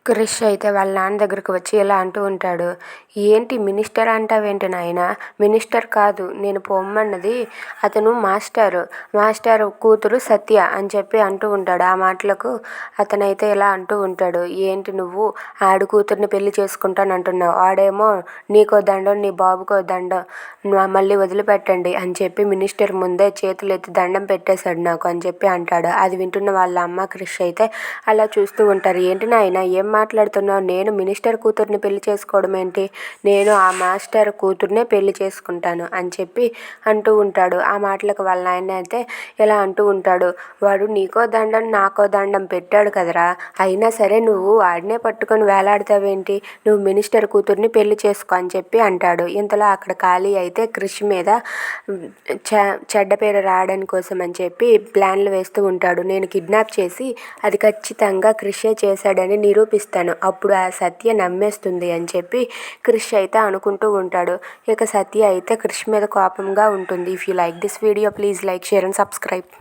క్రిష్ అయితే వాళ్ళ నాన్న దగ్గరకు వచ్చి ఇలా అంటూ ఉంటాడు. ఏంటి మినిస్టర్ అంటావేంటి నాయనా? మినిస్టర్ కాదు నేను పొమ్మన్నది, అతను మాస్టర్ కూతురు సత్య అని చెప్పి అంటూ ఉంటాడు. ఆ మాటలకు అతనైతే ఇలా అంటూ ఉంటాడు. ఏంటి నువ్వు ఆడి కూతుర్ని పెళ్లి చేసుకుంటానంటున్నావు? ఆడేమో నీకో దండం నీ బాబుకో దండం, మళ్ళీ వదిలిపెట్టండి అని చెప్పి మినిస్టర్ ముందే చేతులెత్తి దండం పెట్టేశాడు నాకు అని చెప్పి అంటాడు. అది వింటున్న వాళ్ళ అమ్మ క్రిష్ అయితే అలా చూస్తూ ఉంటారు. ఏంటి నాయనా ఏం మాట్లాడుతున్నావు? నేను మినిస్టర్ కూతుర్ని పెళ్లి చేసుకోవడం ఏంటి? నేను ఆ మాస్టర్ కూతుర్నే పెళ్లి చేసుకుంటాను అని చెప్పి అంటూ ఉంటాడు. ఆ మాటలకు వాళ్ళ నాయన అయితే ఇలా అంటూ ఉంటాడు. వాడు నీకో దండం నాకో దండం పెట్టాడు కదరా, అయినా సరే నువ్వు ఆడినే పట్టుకొని వేలాడతావేంటి? నువ్వు మినిస్టర్ కూతుర్ని పెళ్లి చేసుకో అని చెప్పి అంటాడు. ఇంతలో అక్కడ ఖాళీ అయితే క్రిష్ మీద చెడ్డ పేరు రావడానికి కోసం అని చెప్పి ప్లాన్లు వేస్తూ ఉంటాడు. నేను కిడ్నాప్ చేసి అది ఖచ్చితంగా క్రిషే చేశాడని నిరూపిస్తాను, అప్పుడు ఆ సత్య నమ్మేస్తుంది అని చెప్పి క్రిష్ అయితే అనుకుంటూ ఉంటాడు. ఇక సత్య అయితే క్రిష్ మీద కోపంగా ఉంటుంది. If you like this video please like, share and subscribe.